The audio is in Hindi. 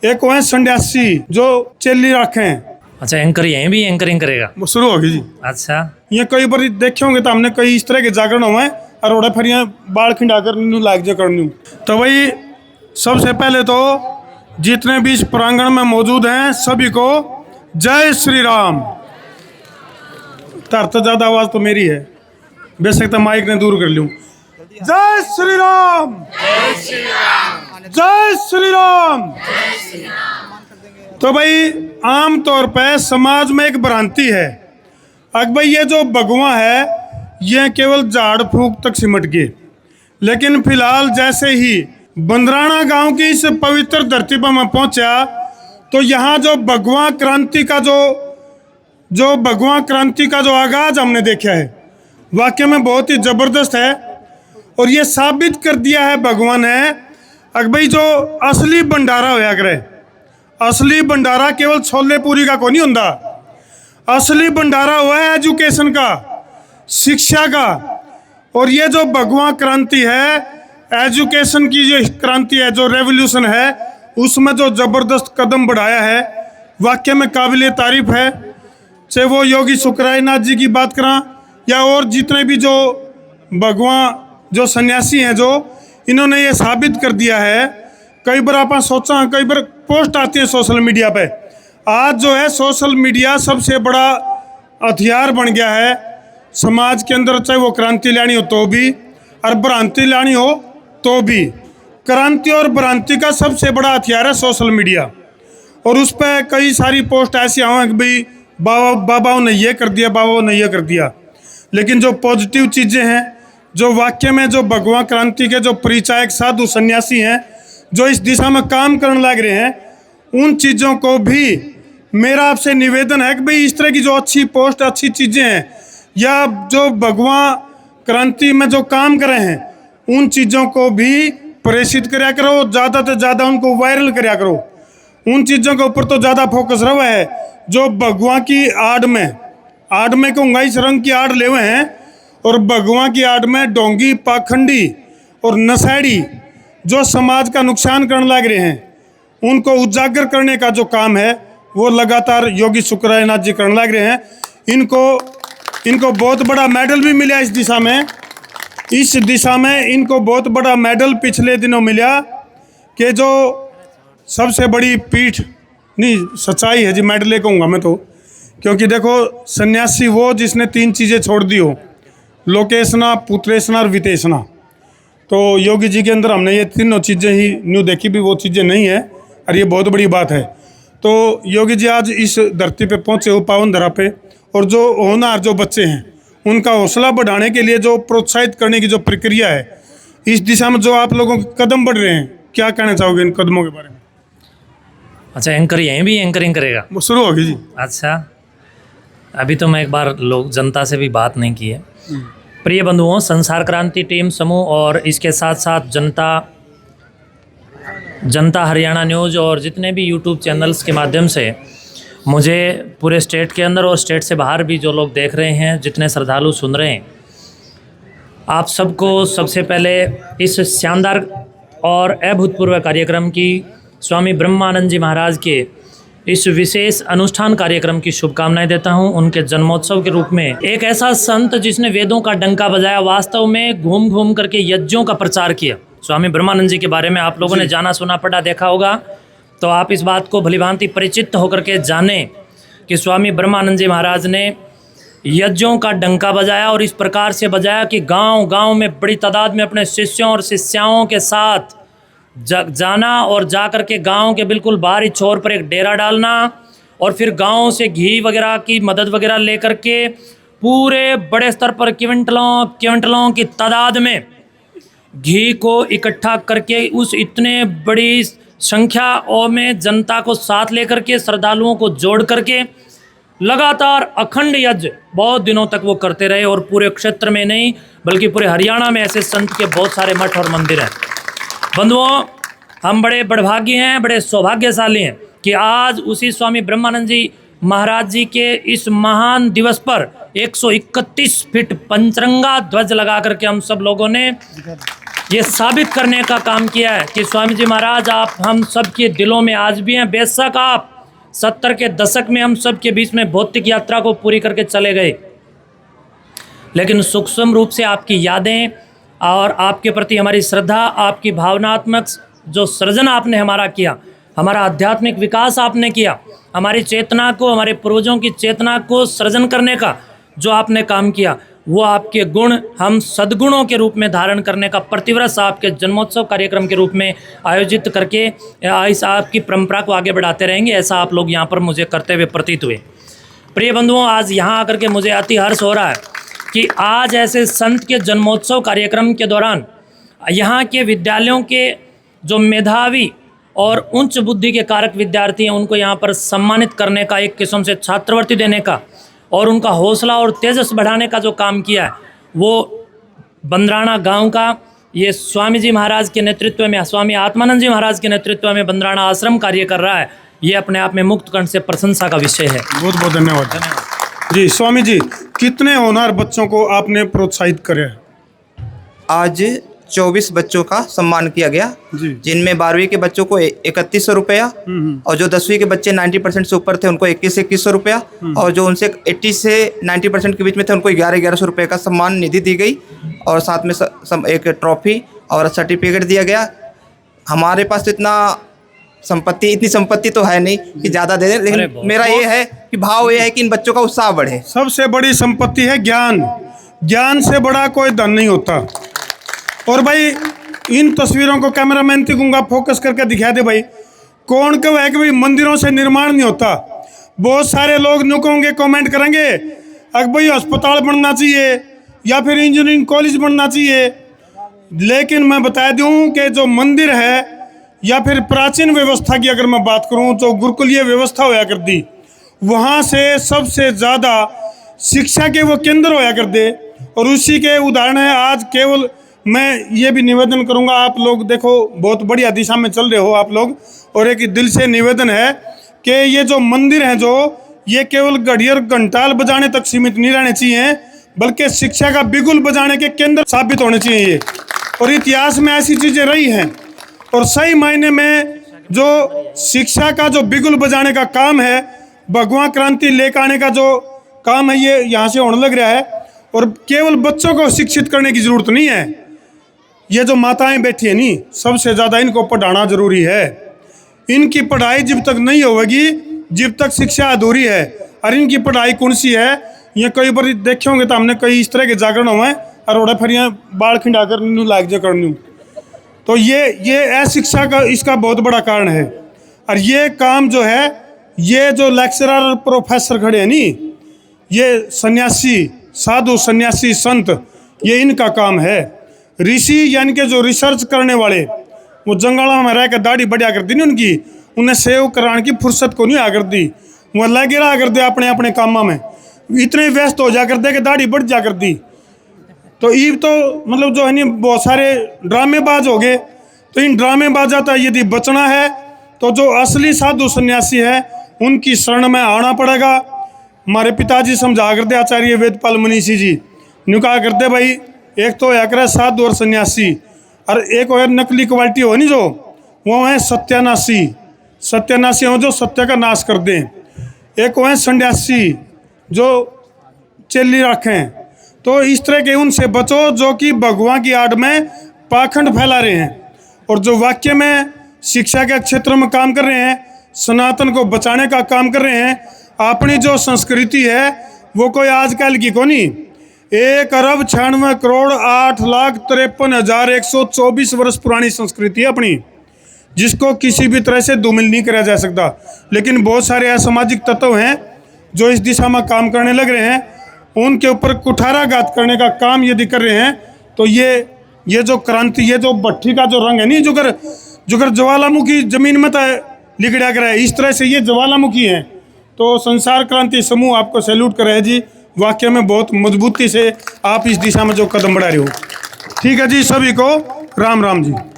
एक वो है संन्यासी जो चेली रखे हैं। अच्छा, एंकर यहीं भी एंकरिंग करेगा? वो शुरू होगी जी। अच्छा, ये कई बार देखे होंगे तो हमने कई इस तरह के जागरण हुए और ओड़ा फिर यहाँ बाल खिंडाकर लाग जा करनी। तो भाई सबसे पहले तो जितने भी इस प्रांगण में मौजूद हैं सभी को जय श्री राम। तो ज्यादा आवाज तो मेरी है, बेशक तो माइक ने दूर कर लूं। जय श्री राम, जय श्री राम, जय श्री राम। तो भाई आम तौर पे समाज में एक भ्रांति है अब भाई ये जो भगवा है ये केवल झाड़ फूक तक सिमट गए, लेकिन फिलहाल जैसे ही बंदराना गांव की इस पवित्र धरती पर मैं पहुंचा तो यहाँ जो भगवा क्रांति का जो भगवा क्रांति का जो आगाज हमने देखा है वाकई में बहुत ही जबरदस्त है। और ये साबित कर दिया है भगवान है अगर भाई जो असली भंडारा होया करे, असली भंडारा केवल छोले पूरी का को नहीं होता, असली भंडारा हुआ है एजुकेशन का, शिक्षा का। और ये जो भगवा क्रांति है, एजुकेशन की जो क्रांति है, जो रेवोल्यूशन है, उसमें जो जबरदस्त कदम बढ़ाया है वाकई में काबिले तारीफ है। चाहे वो योगी शुक्रायनाथ जी की बात करा या और जितने भी जो भगवा जो सन्यासी हैं जो इन्होंने ये साबित कर दिया है। कई बार आप सोचा, कई बार पोस्ट आती है सोशल मीडिया पे, आज जो है सोशल मीडिया सबसे बड़ा हथियार बन गया है समाज के अंदर, चाहे वो क्रांति लानी हो तो भी और भ्रांति लानी हो तो भी। क्रांति और भ्रांति का सबसे बड़ा हथियार है सोशल मीडिया। और उस पर कई सारी पोस्ट ऐसी आए कि भाई बाबाओं ने ये कर दिया, बाबाओं ने ये कर दिया। लेकिन जो पॉजिटिव चीज़ें हैं, जो वाक्य में जो भगवा क्रांति के जो परिचायक साधु सन्यासी हैं जो इस दिशा में काम करने लग रहे हैं, उन चीज़ों को भी मेरा आपसे निवेदन है कि भाई इस तरह की जो अच्छी पोस्ट, अच्छी चीज़ें हैं या जो भगवा क्रांति में जो काम कर रहे हैं उन चीज़ों को भी प्रेषित कराया करो, ज़्यादा से ज़्यादा उनको वायरल कराया करो। उन चीज़ों के ऊपर तो ज़्यादा फोकस रहा है जो भगवा की आड़ में कहूँगा इस रंग की आड़ ले हुए हैं और भगवा की आड़ में डोंगी, पाखंडी और नशेड़ी जो समाज का नुकसान करने लग रहे हैं उनको उजागर करने का जो काम है वो लगातार योगी शुक्रायनाथ जी करने लग रहे हैं। इनको बहुत बड़ा मेडल भी मिला इस दिशा में इनको बहुत बड़ा मेडल पिछले दिनों मिला कि जो सबसे बड़ी पीठ नहीं सच्चाई है जी, मेडल कहूँगा मैं तो, क्योंकि देखो सन्यासी वो जिसने 3 चीज़ें छोड़ दी हो, लोकेशना, पुत्रेशना और वितेशना। तो योगी जी के अंदर हमने ये तीनों चीज़ें ही न्यू देखी भी वो चीज़ें नहीं है और ये बहुत बड़ी बात है। तो योगी जी आज इस धरती पे पहुँचे हो, पावन धरा पे, और जो होनहार जो बच्चे हैं उनका हौसला बढ़ाने के लिए जो प्रोत्साहित करने की जो प्रक्रिया है, इस दिशा में जो आप लोगों के कदम बढ़ रहे हैं, क्या कहना चाहोगे इन कदमों के बारे में? अच्छा, एंकर यहीं भी एंकरिंग करेगा? वो शुरू होगी जी। अच्छा, अभी तो मैं एक बार जनता से भी बात नहीं की है। प्रिय बंधुओं, संसार क्रांति टीम समूह और इसके साथ साथ जनता हरियाणा न्यूज़ और जितने भी यूट्यूब चैनल्स के माध्यम से मुझे पूरे स्टेट के अंदर और स्टेट से बाहर भी जो लोग देख रहे हैं, जितने श्रद्धालु सुन रहे हैं, आप सबको सबसे पहले इस शानदार और अभूतपूर्व कार्यक्रम की स्वामी ब्रह्मानंद जी महाराज के इस विशेष अनुष्ठान कार्यक्रम की शुभकामनाएं देता हूं। उनके जन्मोत्सव के रूप में एक ऐसा संत जिसने वेदों का डंका बजाया, वास्तव में घूम घूम करके यज्ञों का प्रचार किया। स्वामी ब्रह्मानंद जी के बारे में आप लोगों ने जाना सुना पढ़ा देखा होगा, तो आप इस बात को भलीभांति परिचित होकर के जाने कि स्वामी ब्रह्मानंद जी महाराज ने यज्ञों का डंका बजाया और इस प्रकार से बजाया कि गांव-गांव में बड़ी तादाद में अपने शिष्यों और शिष्याओं के साथ जाना और जा कर के गाँव के बिल्कुल बाहरी छोर पर एक डेरा डालना और फिर गाँव से घी वगैरह की मदद वगैरह लेकर के पूरे बड़े स्तर पर क्विंटलों की तादाद में घी को इकट्ठा करके उस इतने बड़ी संख्या और में जनता को साथ लेकर के, श्रद्धालुओं को जोड़ करके लगातार अखंड यज्ञ बहुत दिनों तक वो करते रहे। और पूरे क्षेत्र में नहीं बल्कि पूरे हरियाणा में ऐसे संत के बहुत सारे मठ और मंदिर हैं। बंधुओं, हम बड़े बड़भागी हैं, बड़े सौभाग्यशाली हैं कि आज उसी स्वामी ब्रह्मानंद जी महाराज जी के इस महान दिवस पर 131 फीट पंचरंगा ध्वज लगा करके हम सब लोगों ने ये साबित करने का काम किया है कि स्वामी जी महाराज आप हम सब के दिलों में आज भी हैं। बेशक आप 70 के दशक में हम सब के बीच में भौतिक यात्रा को पूरी करके चले गए, लेकिन सूक्ष्म रूप से आपकी यादें और आपके प्रति हमारी श्रद्धा, आपकी भावनात्मक जो सृजन आपने हमारा किया, हमारा आध्यात्मिक विकास आपने किया, हमारी चेतना को, हमारे पूर्वजों की चेतना को सृजन करने का जो आपने काम किया, वो आपके गुण हम सद्गुणों के रूप में धारण करने का प्रतिवर्ष आपके जन्मोत्सव कार्यक्रम के रूप में आयोजित करके इस आपकी परंपरा को आगे बढ़ाते रहेंगे। ऐसा आप लोग यहाँ पर मुझे करते हुए प्रतीत हुए। प्रिय बंधुओं, आज यहाँ आकर के मुझे अति हर्ष हो रहा है कि आज ऐसे संत के जन्मोत्सव कार्यक्रम के दौरान यहाँ के विद्यालयों के जो मेधावी और उच्च बुद्धि के कारक विद्यार्थी हैं उनको यहाँ पर सम्मानित करने का, एक किस्म से छात्रवृत्ति देने का और उनका हौसला और तेजस बढ़ाने का जो काम किया है, वो बंदराना गांव का ये स्वामी जी महाराज के नेतृत्व में, स्वामी आत्मानंद जी महाराज के नेतृत्व में बंदराना आश्रम कार्य कर रहा है। ये अपने आप में मुक्त कंठ से प्रशंसा का विषय है। बहुत बहुत धन्यवाद जी। स्वामी जी, कितने होनहार बच्चों को आपने प्रोत्साहित करे? आज 24 बच्चों का सम्मान किया गया, जिनमें 12वीं के बच्चों को 3100 रुपया और जो 10वीं के बच्चे 90% से ऊपर थे उनको 2100 रुपया और जो उनसे 80 से 90% के बीच में थे उनको 1100 रुपये का सम्मान निधि दी गई और साथ में एक ट्रॉफी और सर्टिफिकेट दिया गया। हमारे पास तो इतनी संपत्ति तो है नहीं कि ज़्यादा दे दें, लेकिन मेरा ये है कि भाव ये है कि इन बच्चों का उत्साह बढ़े। सबसे बड़ी संपत्ति है ज्ञान। ज्ञान से बड़ा कोई धन नहीं होता। और भाई इन तस्वीरों को कैमरामैन की कहूँगा फोकस करके दिखा दे भाई। कौन कब है कि भाई मंदिरों से निर्माण नहीं होता। बहुत सारे लोग न्यू कहोगे, कमेंट करेंगे अगर भाई अस्पताल बनना चाहिए या फिर इंजीनियरिंग कॉलेज बनना चाहिए, लेकिन मैं बता दूं कि जो मंदिर है या फिर प्राचीन व्यवस्था की अगर मैं बात करूं जो गुरुकुलीय व्यवस्था होया करती, वहाँ से सबसे ज़्यादा शिक्षा के वो केंद्र होया करते और उसी के उदाहरण है। आज केवल मैं ये भी निवेदन करूंगा, आप लोग देखो बहुत बढ़िया दिशा में चल रहे हो आप लोग, और एक दिल से निवेदन है कि ये जो मंदिर हैं जो ये केवल घड़ियर घंटाल बजाने तक सीमित नहीं रहने चाहिए, बल्कि शिक्षा का बिगुल बजाने के केंद्र साबित होने चाहिए ये। और इतिहास में ऐसी चीज़ें रही हैं और सही मायने में जो शिक्षा का जो बिगुल बजाने का काम है, भगवान क्रांति लेकर आने का जो काम है, ये यहाँ से होने लग रहा है। और केवल बच्चों को शिक्षित करने की ज़रूरत नहीं है, ये जो माताएं बैठी हैं नहीं, सबसे ज़्यादा इनको पढ़ाना जरूरी है। इनकी पढ़ाई जब तक नहीं होगी जब तक शिक्षा अधूरी है। और इनकी पढ़ाई कौन सी है, ये कई बार देखे होंगे तो हमने कई इस तरह के जागरण हुए और ओढ़ा फिर यहाँ बाल खिंडा कर न्यू लाग जा कर न्यू, तो ये अशिक्षा का इसका बहुत बड़ा कारण है। और ये काम जो है, ये जो लेक्चरर प्रोफेसर खड़े हैं नी, ये सन्यासी, साधु सन्यासी संत, ये इनका काम है। ऋषि यानी कि जो रिसर्च करने वाले, वो जंगलों में रह कर दाढ़ी बढ़िया कर दी नहीं उनकी, उन्हें सेव कराने की फुर्सत को नहीं आ कर दी, वो लगे रहा कर दे अपने अपने कामों में, इतने व्यस्त हो जा कर दे कि दाढ़ी बढ़ जा कर दी। तो ये तो मतलब जो है नहीं बहुत सारे ड्रामेबाज हो गए। तो इन ड्रामेबाजा था यदि बचना है तो जो असली साधु सन्यासी है उनकी शरण में आना पड़ेगा। हमारे पिताजी समझा करते आचार्य वेदपाल मनीषी जी न्यू कहा करते भाई, एक तो या करे साधु और सन्यासी, और एक हो नकली क्वालिटी हो नहीं जो वो है सत्यानाशी। सत्यानाशी हो जो सत्य का नाश कर दें। एक वो है संन्यासी जो चेली रखें। तो इस तरह के उनसे बचो जो कि भगवान की आड़ में पाखंड फैला रहे हैं और जो वाक्य में शिक्षा के क्षेत्र में काम कर रहे हैं, सनातन को बचाने का काम कर रहे हैं। अपनी जो संस्कृति है वो कोई आजकल की को नहीं, 1,96,08,53,124 वर्ष पुरानी संस्कृति है अपनी, जिसको किसी भी तरह से धूमिल नहीं करा जा सकता। लेकिन बहुत सारे असामाजिक तत्व हैं जो इस दिशा में काम करने लग रहे हैं, उनके ऊपर कुठाराघात करने का काम यदि कर रहे हैं तो ये जो क्रांति, ये जो भट्टी का जो रंग है नहीं, जुगर ज्वालामुखी जमीन में लिखड़ा कर है, इस तरह से ये ज्वालामुखी है। तो संसार क्रांति समूह आपको सैल्यूट कर रहे हैं जी, वाक्य में बहुत मजबूती से आप इस दिशा में जो कदम बढ़ा रहे हो। ठीक है जी, सभी को राम राम जी।